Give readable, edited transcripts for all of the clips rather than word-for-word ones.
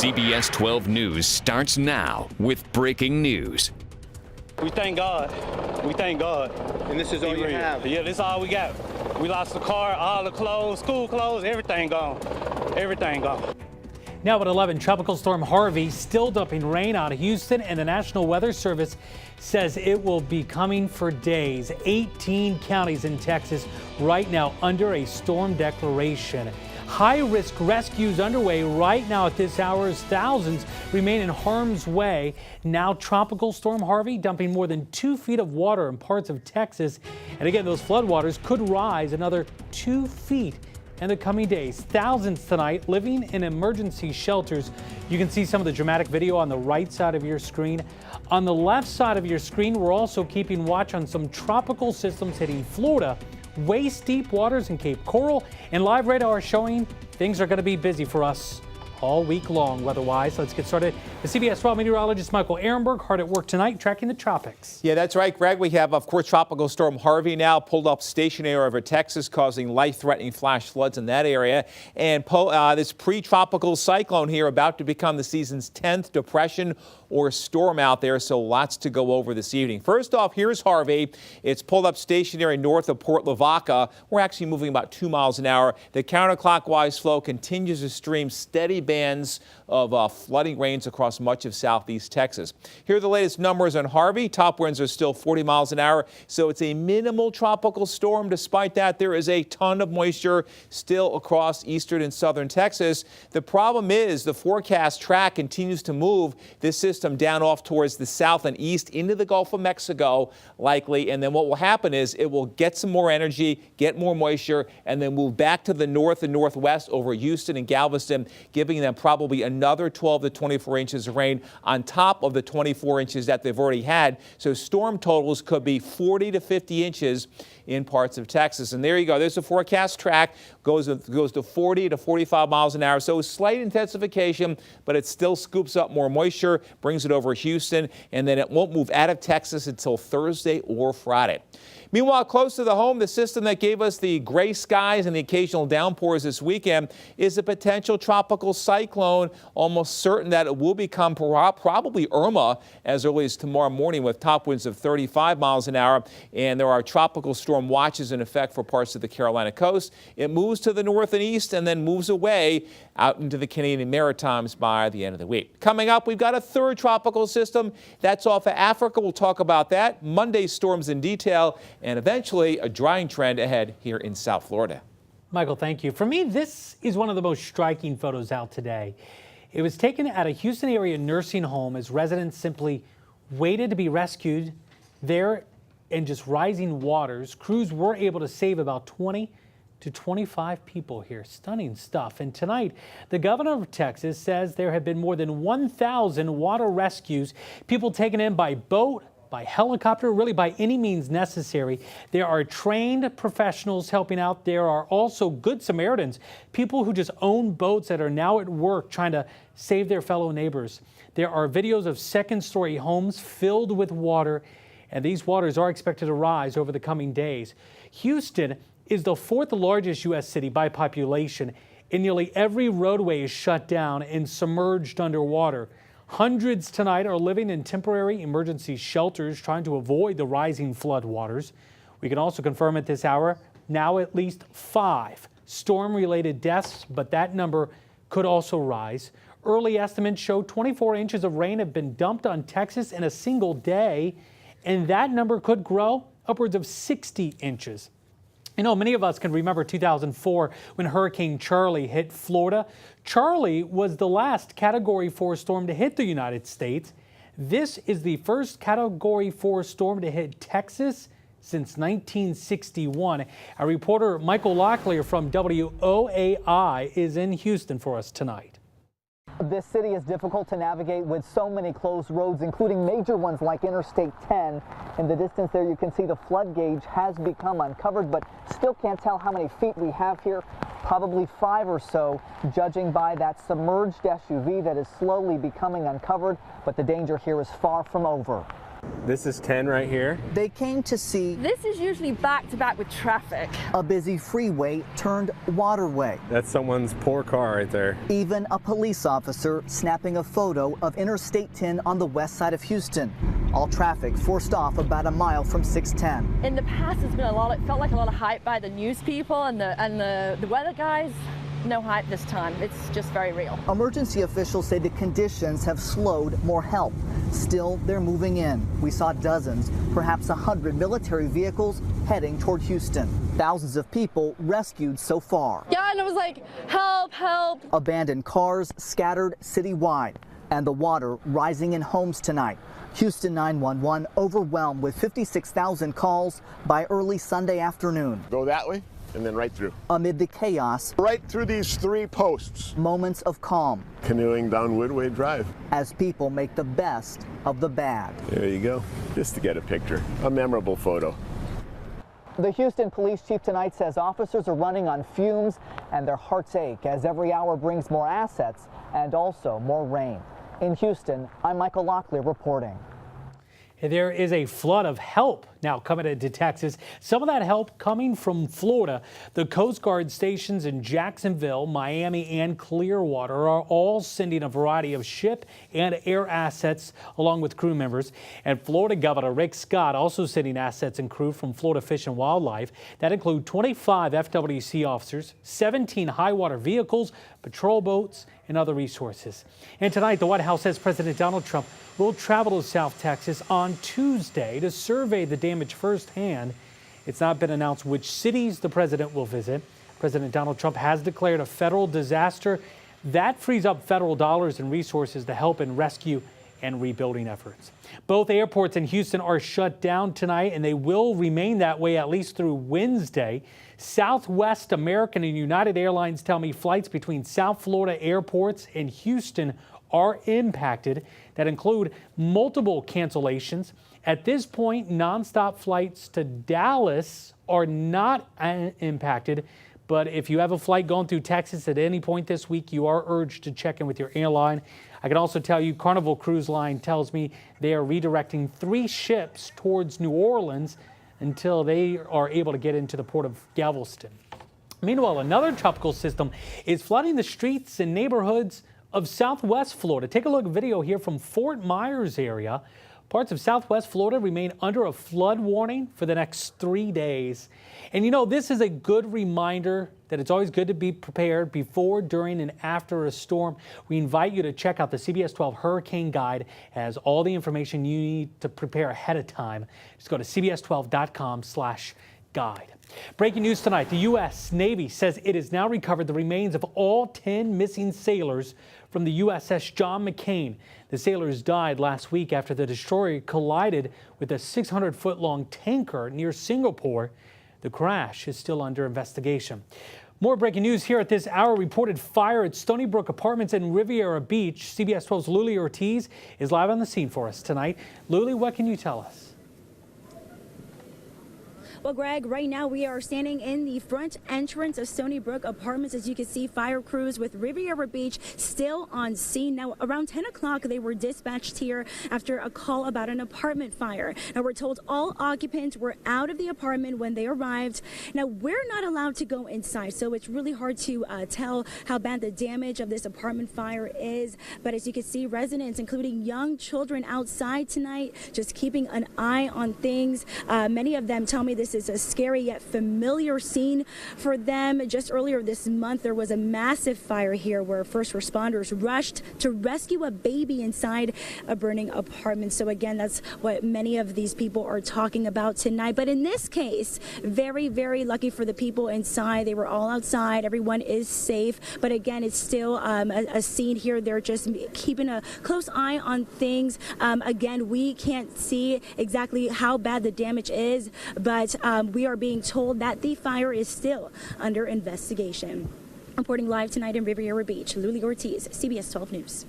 CBS 12 News starts now with breaking news. We thank God. We thank God. And this is all you have? Yeah, this is all we got. We lost the car, all the clothes, school clothes, everything gone. Everything gone. Now at 11, Tropical Storm Harvey still dumping rain on Houston, and the National Weather Service says it will be coming for days. 18 counties in Texas right now under a storm declaration. High-risk rescues underway right now at this hour as thousands remain in harm's way. Now Tropical Storm Harvey dumping more than 2 feet of water in parts of Texas. And again, those floodwaters could rise another 2 feet in the coming days. Thousands tonight living in emergency shelters. You can see some of the dramatic video on the right side of your screen. On the left side of your screen, we're also keeping watch on some tropical systems hitting Florida, waist-deep waters in Cape Coral, and live radar showing things are going to be busy for us all week long weather-wise. Let's get started. The CBS 12 meteorologist Michael Ehrenberg hard at work tonight tracking the tropics. Yeah, that's right, Greg. We have, of course, Tropical Storm Harvey now pulled up stationary over Texas, causing life-threatening flash floods in that area. And this pre-tropical cyclone here about to become the season's 10th depression or storm out there, so lots to go over this evening. First off, here's Harvey. It's pulled up stationary north of Port Lavaca. We're actually moving about 2 miles an hour. The counterclockwise flow continues to stream steady bands of flooding rains across much of southeast Texas. Here are the latest numbers on Harvey. Top winds are still 40 miles an hour, so it's a minimal tropical storm. Despite that, there is a ton of moisture still across eastern and southern Texas. The problem is the forecast track continues to move this system down off towards the south and east into the Gulf of Mexico, likely. And then what will happen is it will get some more energy, get more moisture, and then move back to the north and northwest over Houston and Galveston, giving them probably another 12 to 24 inches of rain on top of the 24 inches that they've already had. So storm totals could be 40 to 50 inches in parts of Texas. And there you go. There's a forecast track. Goes to 40 to 45 miles an hour. So slight intensification, but it still scoops up more moisture, brings it over Houston, and then it won't move out of Texas until Thursday or Friday. Meanwhile, close to the home, the system that gave us the gray skies and the occasional downpours this weekend is a potential tropical cyclone. Almost certain that it will become probably Irma as early as tomorrow morning with top winds of 35 miles an hour. And there are tropical storm watches in effect for parts of the Carolina coast. It moves to the north and east and then moves away out into the Canadian Maritimes by the end of the week. Coming up, we've got a third tropical system that's off of Africa. We'll talk about that. Monday's storms in detail, and eventually a drying trend ahead here in South Florida. Michael, thank you. For me, this is one of the most striking photos out today. It was taken at a Houston area nursing home as residents simply waited to be rescued. There in just rising waters, crews were able to save about 20 to 25 people here. Stunning stuff. And tonight, the governor of Texas says there have been more than 1,000 water rescues, people taken in by boat, by helicopter, really by any means necessary. There are trained professionals helping out. There are also good Samaritans, people who just own boats that are now at work trying to save their fellow neighbors. There are videos of second-story homes filled with water, and these waters are expected to rise over the coming days. Houston is the fourth largest U.S. city by population, and nearly every roadway is shut down and submerged underwater. Hundreds tonight are living in temporary emergency shelters trying to avoid the rising flood waters. We can also confirm at this hour now at least 5 storm-related deaths, but that number could also rise. Early estimates show 24 inches of rain have been dumped on Texas in a single day, and that number could grow upwards of 60 inches. You know, many of us can remember 2004 when Hurricane Charley hit Florida. Charley was the last Category 4 storm to hit the United States. This is the first Category 4 storm to hit Texas since 1961. Our reporter Michael Locklear from WOAI is in Houston for us tonight. This city is difficult to navigate with so many closed roads, including major ones like Interstate 10. In the distance there, you can see the flood gauge has become uncovered, but still can't tell how many feet we have here. Probably 5 or so, judging by that submerged SUV that is slowly becoming uncovered, but the danger here is far from over. This is 10 right here. They came to see This is usually back to back with traffic. a busy freeway turned waterway. That's someone's poor car right there. Even a police officer snapping a photo of Interstate 10 on the west side of Houston. All traffic forced off about a mile from 610. In the past, it's been it felt like a lot of hype by the news people and the weather guys. No hype this time. It's just very real. Emergency officials say the conditions have slowed more help. Still, they're moving in. We saw dozens, perhaps 100 military vehicles heading toward Houston. Thousands of people rescued so far. Yeah, and it was like, help, help. Abandoned cars scattered citywide, and the water rising in homes tonight. Houston 911 overwhelmed with 56,000 calls by early Sunday afternoon. Go that way and then right through. Amid the chaos, Right through these 3 posts. moments of calm Canoeing down Woodway Drive. as people make the best of the bad. There you go. Just to get a picture. A memorable photo. The Houston police chief tonight says officers are running on fumes and their hearts ache as every hour brings more assets and also more rain. In Houston, I'm Michael Locklear reporting. There is a flood of help now coming into Texas. Some of that help coming from Florida. The Coast Guard stations in Jacksonville, Miami, and Clearwater are all sending a variety of ship and air assets along with crew members. And Florida Governor Rick Scott also sending assets and crew from Florida Fish and Wildlife. That include 25 FWC officers, 17 high water vehicles, patrol boats, and other resources. And tonight, the White House says President Donald Trump will travel to South Texas on Tuesday to survey the damage firsthand. It's not been announced which cities the president will visit. President Donald Trump has declared a federal disaster. That frees up federal dollars and resources to help in rescue and rebuilding efforts. Both airports in Houston are shut down tonight, and they will remain that way at least through Wednesday. Southwest, American, and United Airlines tell me flights between South Florida airports and Houston are impacted. That include multiple cancellations. At this point, nonstop flights to Dallas are not impacted. But if you have a flight going through Texas at any point this week, you are urged to check in with your airline. I can also tell you Carnival Cruise Line tells me they are redirecting 3 ships towards New Orleans until they are able to get into the port of Galveston. Meanwhile, another tropical system is flooding the streets and neighborhoods of Southwest Florida. Take a look at video here from Fort Myers area. Parts of Southwest Florida remain under a flood warning for the next 3 days. And you know, this is a good reminder that it's always good to be prepared before, during, and after a storm. We invite you to check out the CBS 12 Hurricane Guide. It has all the information you need to prepare ahead of time. Just go to cbs12.com/guide. Breaking news tonight, the U.S. Navy says it has now recovered the remains of all 10 missing sailors from the USS John McCain. The sailors died last week after the destroyer collided with a 600-foot-long tanker near Singapore. The crash is still under investigation. More breaking news here at this hour. Reported fire at Stony Brook Apartments in Riviera Beach. CBS 12's Luli Ortiz is live on the scene for us tonight. Luli, what can you tell us? Well, Greg, right now we are standing in the front entrance of Stony Brook Apartments. As you can see, fire crews with Riviera Beach still on scene. Now, around 10 o'clock, they were dispatched here after a call about an apartment fire. Now, we're told all occupants were out of the apartment when they arrived. Now, we're not allowed to go inside, so it's really hard to tell how bad the damage of this apartment fire is. But as you can see, residents, including young children, outside tonight, just keeping an eye on things. Many of them tell me this is a scary yet familiar scene for them. Just earlier this month, there was a massive fire here where first responders rushed to rescue a baby inside a burning apartment. So again, that's what many of these people are talking about tonight. But in this case, very, very lucky for the people inside. They were all outside. Everyone is safe. But again, it's still a scene here. They're just keeping a close eye on things. Again, we can't see exactly how bad the damage is, but we are being told that the fire is still under investigation. Reporting live tonight in Riviera Beach, Luli Ortiz, CBS 12 News.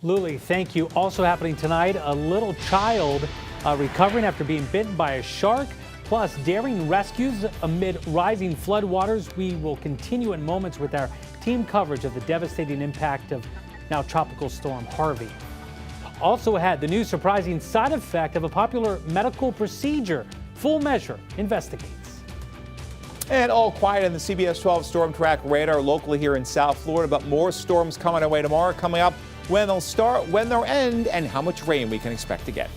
Luli, thank you. Also happening tonight, a little child recovering after being bitten by a shark, plus daring rescues amid rising floodwaters. We will continue in moments with our team coverage of the devastating impact of now Tropical Storm Harvey. Also ahead, the new surprising side effect of a popular medical procedure. Full Measure investigates. And all quiet in the CBS 12 Storm Track radar locally here in South Florida, but more storms coming our way tomorrow. Coming up, when they'll start, when they'll end, and how much rain we can expect to get.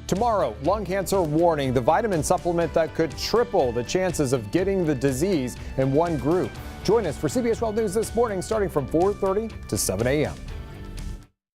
Tomorrow, lung cancer warning, the vitamin supplement that could triple the chances of getting the disease in one group. Join us for CBS 12 News this morning starting from 4:30 to 7 a.m.